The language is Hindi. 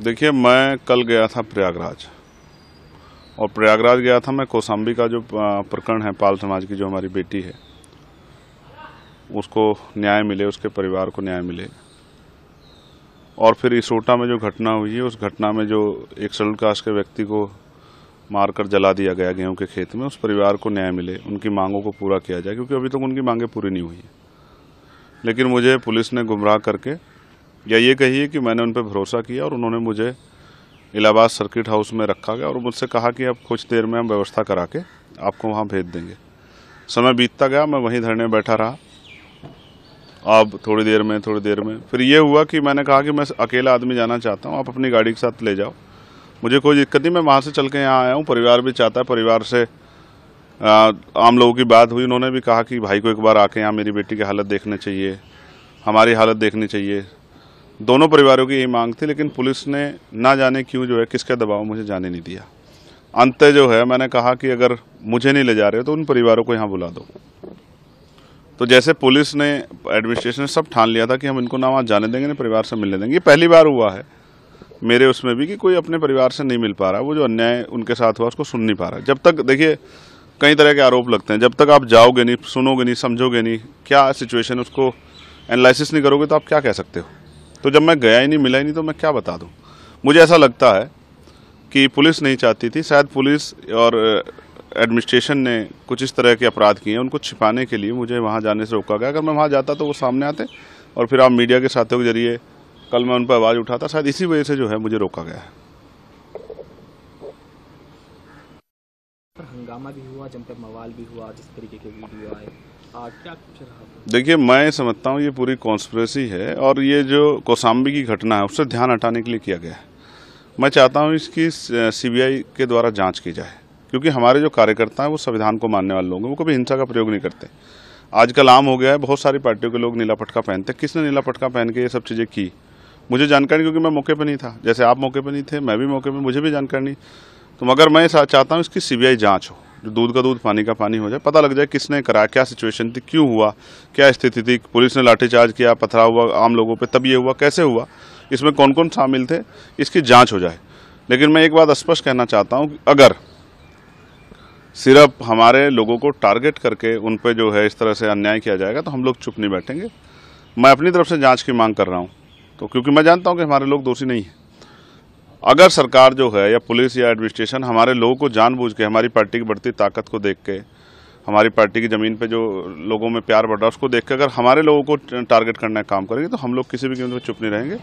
देखिए, मैं कल गया था प्रयागराज, और प्रयागराज गया था मैं कौशाम्बी का जो प्रकरण है, पाल समाज की जो हमारी बेटी है उसको न्याय मिले, उसके परिवार को न्याय मिले। और फिर इसोटा में जो घटना हुई है, उस घटना में जो एक शेड्यूल कास्ट के व्यक्ति को मारकर जला दिया गया गेहूं के खेत में, उस परिवार को न्याय मिले, उनकी मांगों को पूरा किया जाए, क्योंकि अभी तक उनकी मांगें पूरी नहीं हुई है। लेकिन मुझे पुलिस ने गुमराह करके, या ये कहिए कि मैंने उन पर भरोसा किया और उन्होंने मुझे इलाहाबाद सर्किट हाउस में रखा गया और मुझसे कहा कि अब कुछ देर में हम व्यवस्था करा के आपको वहाँ भेज देंगे। समय बीतता गया, मैं वहीं धरने बैठा रहा। अब थोड़ी देर में फिर ये हुआ कि मैंने कहा कि मैं अकेला आदमी जाना चाहता हूँ, आप अपनी गाड़ी के साथ ले जाओ, मुझे कोई दिक्कत नहीं, मैं वहाँ से चल के यहाँ आया हूँ। परिवार भी चाहता है, परिवार से आम लोगों की बात हुई, उन्होंने भी कहा कि भाई को एक बार आके यहाँ मेरी बेटी की हालत देखनी चाहिए, हमारी हालत देखनी चाहिए। दोनों परिवारों की यही मांग थी, लेकिन पुलिस ने ना जाने क्यों जो है, किसके दबाव मुझे जाने नहीं दिया। अंत जो है, मैंने कहा कि अगर मुझे नहीं ले जा रहे तो उन परिवारों को यहाँ बुला दो। तो जैसे पुलिस ने, एडमिनिस्ट्रेशन ने सब ठान लिया था कि हम इनको ना वहाँ जाने देंगे, ना परिवार से मिलने देंगे। ये पहली बार हुआ है मेरे उसमें भी कि कोई अपने परिवार से नहीं मिल पा रहा, वो जो अन्याय उनके साथ हुआ उसको सुन नहीं पा रहा। जब तक, देखिए, कई तरह के आरोप लगते हैं, जब तक आप जाओगे नहीं, सुनोगे नहीं, समझोगे नहीं क्या सिचुएशन, उसको एनालिसिस नहीं करोगे तो आप क्या कह सकते हो। तो जब मैं गया ही नहीं, मिला ही नहीं, तो मैं क्या बता दूं। मुझे ऐसा लगता है कि पुलिस नहीं चाहती थी, शायद पुलिस और एडमिनिस्ट्रेशन ने कुछ इस तरह के अपराध किए हैं, उनको छिपाने के लिए मुझे वहां जाने से रोका गया। अगर मैं वहां जाता तो वो सामने आते और फिर आप मीडिया के साथियों के जरिए कल मैं उन पर आवाज़ उठाता, शायद इसी वजह से जो है मुझे रोका गया है। हंगामा भी हुआ, जमकर मवाल भी हुआ, जिस तरीके के वीडियो आए, क्या कुछ रहा? देखिए, मैं समझता हूँ ये पूरी कॉन्स्पिरेसी है, और ये जो कौशाम्बी की घटना है उससे ध्यान हटाने के लिए किया गया है। मैं चाहता हूँ इसकी सीबीआई के द्वारा जांच की जाए, क्योंकि हमारे जो कार्यकर्ता हैं वो संविधान को मानने वाले लोग हैं, वो कभी हिंसा का प्रयोग नहीं करते। आजकल आम हो गया है, बहुत सारी पार्टियों के लोग नीला पटका पहनते हैं। किसने नीला पटका पहन के ये सब चीज़ें की, मुझे जानकारी, क्योंकि मैं मौके पर नहीं था, जैसे आप मौके पर नहीं थे, मैं भी मौके पर, मुझे भी जानकारी नहीं। तो मगर मैं चाहता हूँ इसकी सीबीआई जांच हो, जो दूध का दूध पानी का पानी हो जाए, पता लग जाए किसने कराया, क्या सिचुएशन थी, क्यों हुआ, क्या स्थिति थी, पुलिस ने लाठीचार्ज किया, पथराव हुआ आम लोगों पे, तब ये हुआ, कैसे हुआ, इसमें कौन कौन शामिल थे, इसकी जांच हो जाए। लेकिन मैं एक बात स्पष्ट कहना चाहता हूँ कि अगर सिर्फ हमारे लोगों को टारगेट करके उन पे जो है इस तरह से अन्याय किया जाएगा तो हम लोग चुप नहीं बैठेंगे। मैं अपनी तरफ से जांच की मांग कर रहा हूँ, तो क्योंकि मैं जानता हूँ कि हमारे लोग दोषी नहीं हैं। अगर सरकार जो है, या पुलिस या एडमिनिस्ट्रेशन, हमारे लोगों को जानबूझ के, हमारी पार्टी की बढ़ती ताकत को देख के, हमारी पार्टी की ज़मीन पे जो लोगों में प्यार बढ़ रहा है उसको देख के, अगर हमारे लोगों को टारगेट करने का काम करेंगे तो हम लोग किसी भी कीमत पर चुप नहीं रहेंगे।